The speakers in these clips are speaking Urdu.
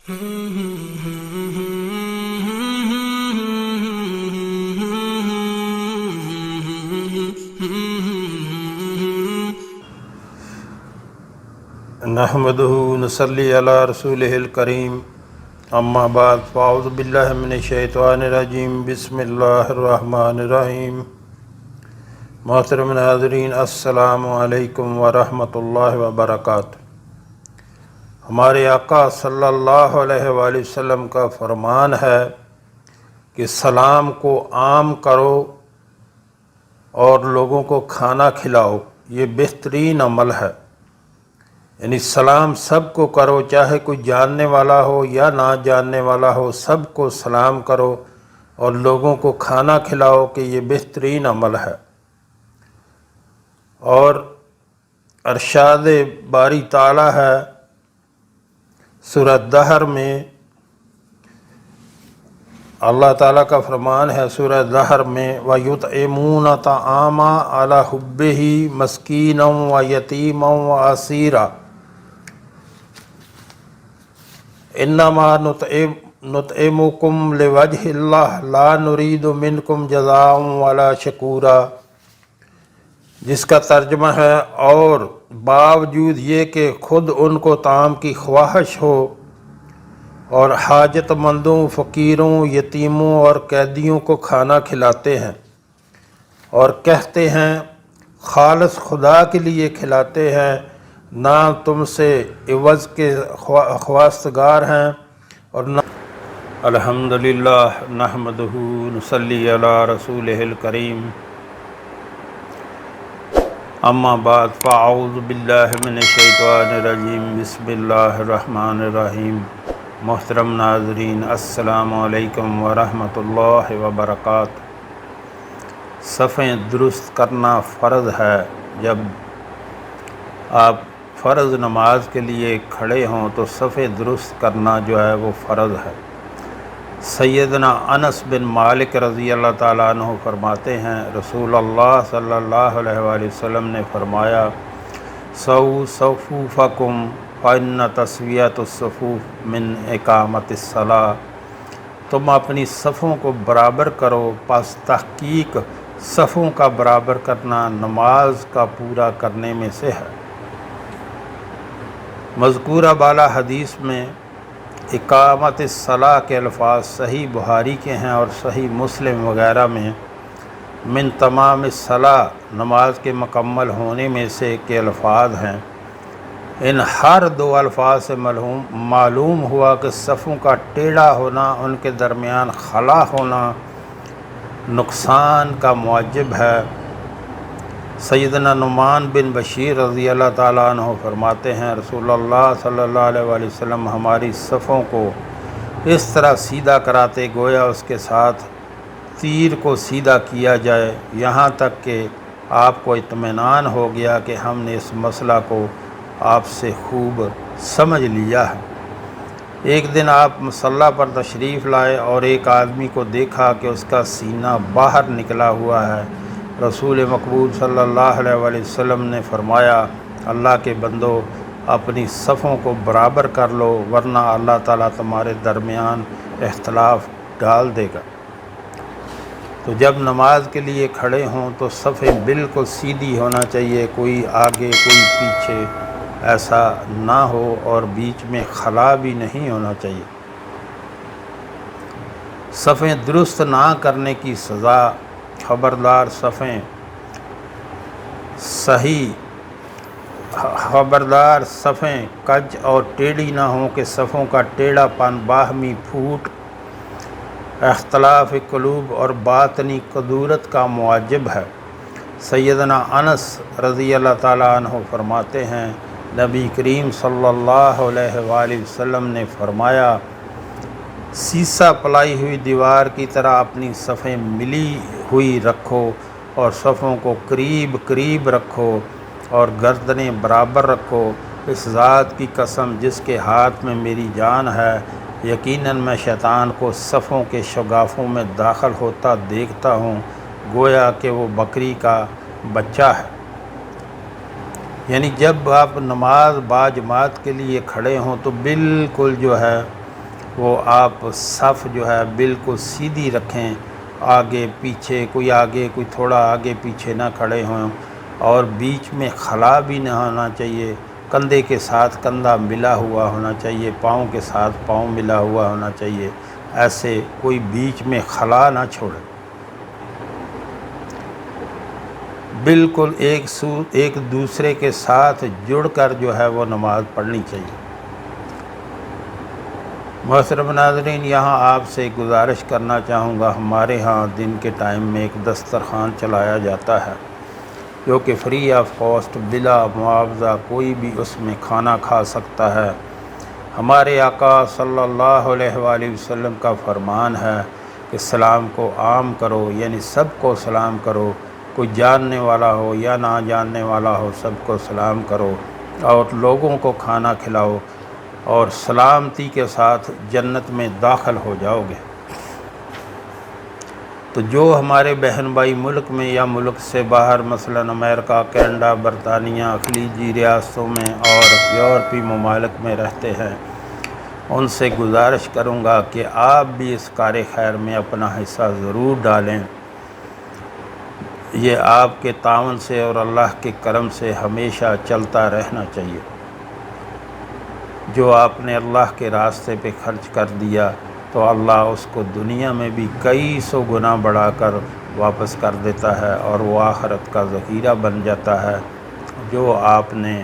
نحمدہ نصلی علی رسولہ الکریم اما بعد فاعوذ باللہ من الشیطان الرجیم بسم اللہ الرحمن الرحیم محترم ناظرین السلام علیکم ورحمۃ اللہ وبرکاتہ۔ ہمارے آقا صلی اللہ علیہ وآلہ وسلم کا فرمان ہے کہ سلام کو عام کرو اور لوگوں کو کھانا کھلاؤ، یہ بہترین عمل ہے۔ یعنی سلام سب کو کرو، چاہے کوئی جاننے والا ہو یا نہ جاننے والا ہو، سب کو سلام کرو اور لوگوں کو کھانا کھلاؤ کہ یہ بہترین عمل ہے۔ اور ارشاد باری تعالی ہے سورہ دہر میں، اللہ تعالیٰ کا فرمان ہے سورہ دہر میں وَيُطْعِمُونَ الطَّعَامَ عَلَىٰ حُبِّهِ مِسْكِينًا وَيَتِيمًا وَأَسِيرًا انما نطعمکم لوجہ اللہ لا نرید منکم جزاء ولا شکورا، جس کا ترجمہ ہے اور باوجود یہ کہ خود ان کو طعام کی خواہش ہو اور حاجت مندوں، فقیروں، یتیموں اور قیدیوں کو کھانا کھلاتے ہیں اور کہتے ہیں خالص خدا کے لیے کھلاتے ہیں، نہ تم سے عوض کے خواستگار ہیں اور نہ الحمدللہ نحمدہ نصلی علی رسولہ الکریم اما بعد فاعوذ باللہ من الشیطان الرجیم بسم اللہ الرحمن الرحیم۔ محترم ناظرین السلام علیکم ورحمۃ اللہ وبرکاتہ۔ صفیں درست کرنا فرض ہے۔ جب آپ فرض نماز کے لیے کھڑے ہوں تو صفیں درست کرنا جو ہے وہ فرض ہے۔ سیدنا انس بن مالک رضی اللہ تعالیٰ عنہ فرماتے ہیں رسول اللہ صلی اللہ علیہ وآلہ وسلم نے فرمایا سووا صفوفکم فإن تسویۃ الصفوف من اقامۃ الصلاۃ، تم اپنی صفوں کو برابر کرو، پس تحقیق صفوں کا برابر کرنا نماز کا پورا کرنے میں سے ہے۔ مذکورہ بالا حدیث میں اقامت الصلاۃ کے الفاظ صحیح بخاری کے ہیں اور صحیح مسلم وغیرہ میں من تمام الصلاۃ نماز کے مکمل ہونے میں سے کے الفاظ ہیں۔ ان ہر دو الفاظ سے معلوم ہوا کہ صفوں کا ٹیڑھا ہونا، ان کے درمیان خلا ہونا نقصان کا موجب ہے۔ سیدنا نعمان بن بشیر رضی اللہ تعالیٰ عنہ فرماتے ہیں رسول اللہ صلی اللہ علیہ وآلہ وسلم ہماری صفوں کو اس طرح سیدھا کراتے گویا اس کے ساتھ تیر کو سیدھا کیا جائے، یہاں تک کہ آپ کو اطمینان ہو گیا کہ ہم نے اس مسئلہ کو آپ سے خوب سمجھ لیا ہے۔ ایک دن آپ مصلی پر تشریف لائے اور ایک آدمی کو دیکھا کہ اس کا سینہ باہر نکلا ہوا ہے۔ رسول مقبول صلی اللہ علیہ وآلہ وسلم نے فرمایا اللہ کے بندو اپنی صفوں کو برابر کر لو ورنہ اللہ تعالیٰ تمہارے درمیان اختلاف ڈال دے گا۔ تو جب نماز کے لیے کھڑے ہوں تو صفیں بالکل سیدھی ہونا چاہیے، کوئی آگے کوئی پیچھے ایسا نہ ہو اور بیچ میں خلا بھی نہیں ہونا چاہیے۔ صفیں درست نہ کرنے کی سزا، خبردار صفیں کج اور ٹیڑھی نہ ہوں کہ صفوں کا ٹیڑھا پن باہمی پھوٹ، اختلاف قلوب اور باطنی کدورت کا موجب ہے۔ سیدنا انس رضی اللہ تعالیٰ عنہ فرماتے ہیں نبی کریم صلی اللہ علیہ وآلہ وسلم نے فرمایا سیسہ پلائی ہوئی دیوار کی طرح اپنی صفیں ملی ہوئی رکھو اور صفوں کو قریب قریب رکھو اور گردنیں برابر رکھو، اس ذات کی قسم جس کے ہاتھ میں میری جان ہے، یقیناً میں شیطان کو صفوں کے شگافوں میں داخل ہوتا دیکھتا ہوں گویا کہ وہ بکری کا بچہ ہے۔ یعنی جب آپ نماز با جماعت کے لیے کھڑے ہوں تو بالکل جو ہے وہ آپ صف جو ہے بالکل سیدھی رکھیں، آگے کوئی تھوڑا آگے پیچھے نہ کھڑے ہوں، اور بیچ میں خلا بھی نہ ہونا چاہیے، کندھے کے ساتھ کندھا ملا ہوا ہونا چاہیے، پاؤں کے ساتھ پاؤں ملا ہوا ہونا چاہیے، ایسے کوئی بیچ میں خلا نہ چھوڑے، بالکل ایک دوسرے کے ساتھ جڑ کر جو ہے وہ نماز پڑھنی چاہیے۔ محترم ناظرین، یہاں آپ سے گزارش کرنا چاہوں گا، ہمارے ہاں دن کے ٹائم میں ایک دسترخوان چلایا جاتا ہے جو کہ فری آف کاسٹ، بلا معاوضہ کوئی بھی اس میں کھانا کھا سکتا ہے۔ ہمارے آقا صلی اللہ علیہ وآلہ وسلم کا فرمان ہے کہ سلام کو عام کرو، یعنی سب کو سلام کرو، کوئی جاننے والا ہو یا نہ جاننے والا ہو، سب کو سلام کرو اور لوگوں کو کھانا کھلاؤ، اور سلامتی کے ساتھ جنت میں داخل ہو جاؤ گے۔ تو جو ہمارے بہن بھائی ملک میں یا ملک سے باہر، مثلا امریکہ، کینیڈا، برطانیہ، خلیجی ریاستوں میں اور یورپی ممالک میں رہتے ہیں، ان سے گزارش کروں گا کہ آپ بھی اس کار خیر میں اپنا حصہ ضرور ڈالیں۔ یہ آپ کے تعاون سے اور اللہ کے کرم سے ہمیشہ چلتا رہنا چاہیے۔ جو آپ نے اللہ کے راستے پہ خرچ کر دیا تو اللہ اس کو دنیا میں بھی کئی سو گنا بڑھا کر واپس کر دیتا ہے، اور وہ آخرت کا ذخیرہ بن جاتا ہے۔ جو آپ نے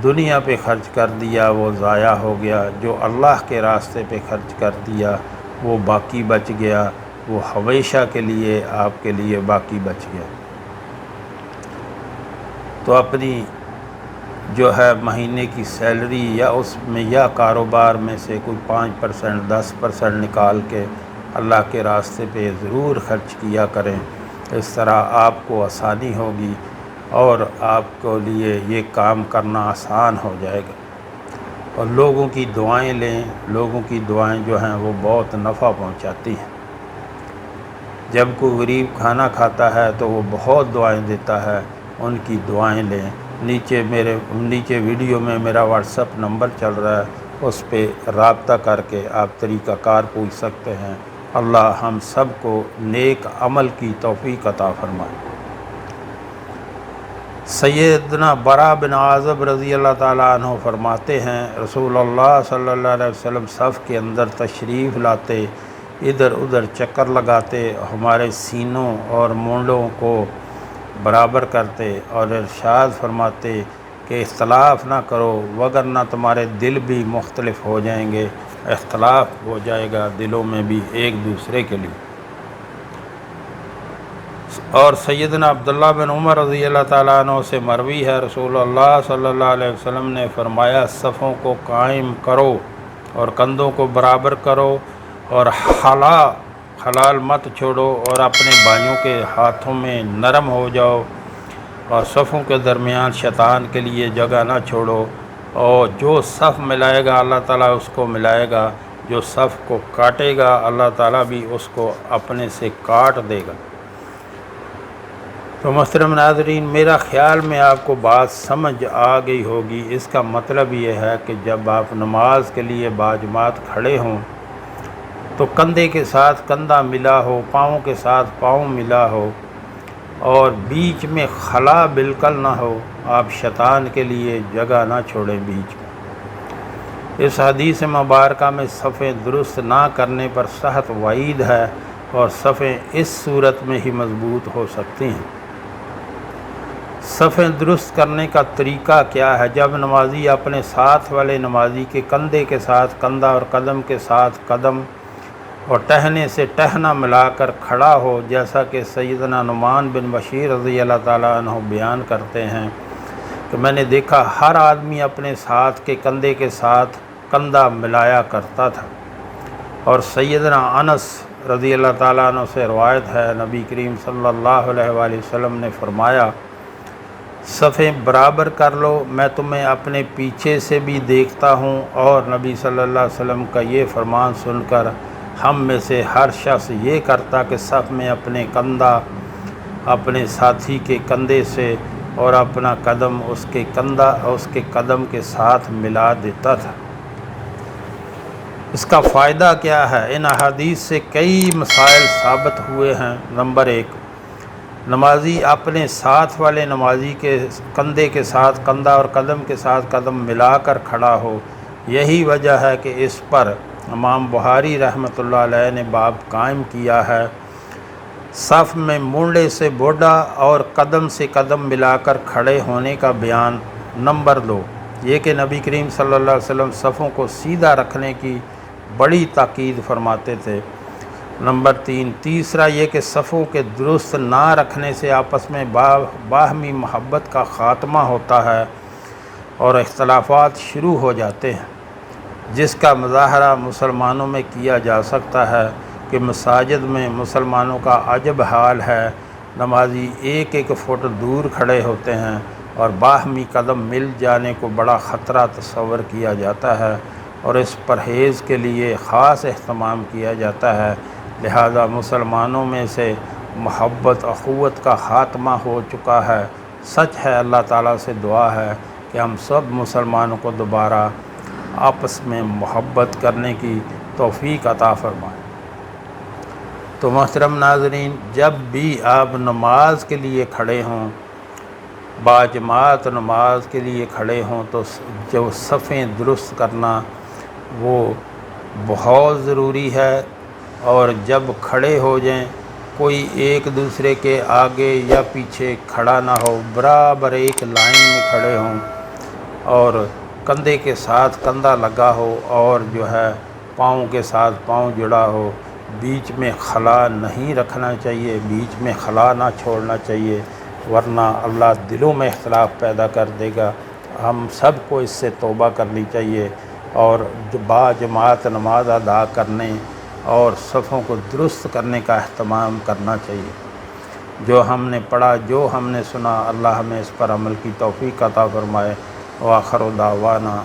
دنیا پہ خرچ کر دیا وہ ضائع ہو گیا، جو اللہ کے راستے پہ خرچ کر دیا وہ باقی بچ گیا، وہ ہمیشہ کے لیے آپ کے لیے باقی بچ گیا۔ تو اپنی جو ہے مہینے کی سیلری یا اس میں یا کاروبار میں سے کوئی 5%، 10% نکال کے اللہ کے راستے پہ ضرور خرچ کیا کریں۔ اس طرح آپ کو آسانی ہوگی اور آپ کو لیے یہ کام کرنا آسان ہو جائے گا۔ اور لوگوں کی دعائیں لیں، لوگوں کی دعائیں جو ہیں وہ بہت نفع پہنچاتی ہیں۔ جب کوئی غریب کھانا کھاتا ہے تو وہ بہت دعائیں دیتا ہے، ان کی دعائیں لیں۔ نیچے ویڈیو میں میرا واٹس ایپ نمبر چل رہا ہے، اس پہ رابطہ کر کے آپ طریقہ کار پوچھ سکتے ہیں۔ اللہ ہم سب کو نیک عمل کی توفیق عطا فرمائے۔ سیدنا برا بن عازب رضی اللہ تعالیٰ عنہ فرماتے ہیں، رسول اللہ صلی اللہ علیہ وسلم صف کے اندر تشریف لاتے، ادھر ادھر چکر لگاتے، ہمارے سینوں اور مونڈوں کو برابر کرتے اور ارشاد فرماتے کہ اختلاف نہ کرو وگرنہ تمہارے دل بھی مختلف ہو جائیں گے، اختلاف ہو جائے گا دلوں میں بھی ایک دوسرے کے لیے۔ اور سیدنا عبداللہ بن عمر رضی اللہ تعالیٰ عنہ سے مروی ہے، رسول اللہ صلی اللہ علیہ وسلم نے فرمایا، صفوں کو قائم کرو اور کندھوں کو برابر کرو، اور حلال مت چھوڑو، اور اپنے بھائیوں کے ہاتھوں میں نرم ہو جاؤ، اور صفوں کے درمیان شیطان کے لیے جگہ نہ چھوڑو، اور جو صف ملائے گا اللہ تعالیٰ اس کو ملائے گا، جو صف کو کاٹے گا اللہ تعالیٰ بھی اس کو اپنے سے کاٹ دے گا۔ تو محترم ناظرین، میرا خیال میں آپ کو بات سمجھ آ گئی ہوگی۔ اس کا مطلب یہ ہے کہ جب آپ نماز کے لیے باجماعت کھڑے ہوں تو کندھے کے ساتھ کندھا ملا ہو، پاؤں کے ساتھ پاؤں ملا ہو، اور بیچ میں خلا بالکل نہ ہو، آپ شیطان کے لیے جگہ نہ چھوڑیں بیچ میں۔ اس حدیث مبارکہ میں صفیں درست نہ کرنے پر سخت وعید ہے، اور صفیں اس صورت میں ہی مضبوط ہو سکتی ہیں۔ صفیں درست کرنے کا طریقہ کیا ہے؟ جب نمازی اپنے ساتھ والے نمازی کے کندھے کے ساتھ کندھا اور قدم کے ساتھ قدم اور ٹہنے سے ٹہنا ملا کر کھڑا ہو، جیسا کہ سیدنا نعمان بن بشیر رضی اللہ تعالیٰ عنہ بیان کرتے ہیں کہ میں نے دیکھا ہر آدمی اپنے ساتھ کے کندھے کے ساتھ کندھا ملایا کرتا تھا۔ اور سیدنا انس رضی اللہ تعالیٰ عنہ سے روایت ہے، نبی کریم صلی اللہ علیہ وآلہ وسلم نے فرمایا، صفیں برابر کر لو، میں تمہیں اپنے پیچھے سے بھی دیکھتا ہوں۔ اور نبی صلی اللہ علیہ وسلم کا یہ فرمان سن کر ہم میں سے ہر شخص یہ کرتا کہ صف میں اپنے کندھا اپنے ساتھی کے کندھے سے اور اپنا قدم اس کے قدم کے ساتھ ملا دیتا تھا۔ اس کا فائدہ کیا ہے؟ ان احادیث سے کئی مسائل ثابت ہوئے ہیں۔ نمبر 1، نمازی اپنے ساتھ والے نمازی کے کندھے کے ساتھ کندھا اور قدم کے ساتھ قدم ملا کر کھڑا ہو۔ یہی وجہ ہے کہ اس پر امام بخاری رحمۃ اللہ علیہ نے باب قائم کیا ہے۔ صف میں مونڈے سے بوڈھا اور قدم سے قدم ملا کر کھڑے ہونے کا بیان۔ نمبر 2، یہ کہ نبی کریم صلی اللہ علیہ وسلم صفوں کو سیدھا رکھنے کی بڑی تاکید فرماتے تھے۔ نمبر 3، تیسرا یہ کہ صفوں کے درست نہ رکھنے سے آپس میں باہمی محبت کا خاتمہ ہوتا ہے اور اختلافات شروع ہو جاتے ہیں، جس کا مظاہرہ مسلمانوں میں کیا جا سکتا ہے کہ مساجد میں مسلمانوں کا عجب حال ہے، نمازی ایک ایک فٹ دور کھڑے ہوتے ہیں اور باہمی قدم مل جانے کو بڑا خطرہ تصور کیا جاتا ہے اور اس پرہیز کے لیے خاص اہتمام کیا جاتا ہے۔ لہذا مسلمانوں میں سے محبت اخوت کا خاتمہ ہو چکا ہے۔ سچ ہے، اللہ تعالیٰ سے دعا ہے کہ ہم سب مسلمانوں کو دوبارہ آپس میں محبت کرنے کی توفیق عطا فرمائے۔ تو محترم ناظرین، جب بھی آپ نماز کے لیے کھڑے ہوں، باجماعت نماز کے لیے کھڑے ہوں، تو جو صفیں درست کرنا وہ بہت ضروری ہے، اور جب کھڑے ہو جائیں کوئی ایک دوسرے کے آگے یا پیچھے کھڑا نہ ہو، برابر ایک لائن میں کھڑے ہوں اور کندھے کے ساتھ کندھا لگا ہو اور جو ہے پاؤں کے ساتھ پاؤں جڑا ہو، بیچ میں خلا نہیں رکھنا چاہیے، بیچ میں خلا نہ چھوڑنا چاہیے، ورنہ اللہ دلوں میں اختلاف پیدا کر دے گا۔ ہم سب کو اس سے توبہ کرنی چاہیے اور باجماعت نماز ادا کرنے اور صفوں کو درست کرنے کا اہتمام کرنا چاہیے۔ جو ہم نے پڑھا، جو ہم نے سنا، اللہ ہمیں اس پر عمل کی توفیق عطا فرمائے۔ وآخر دعوانا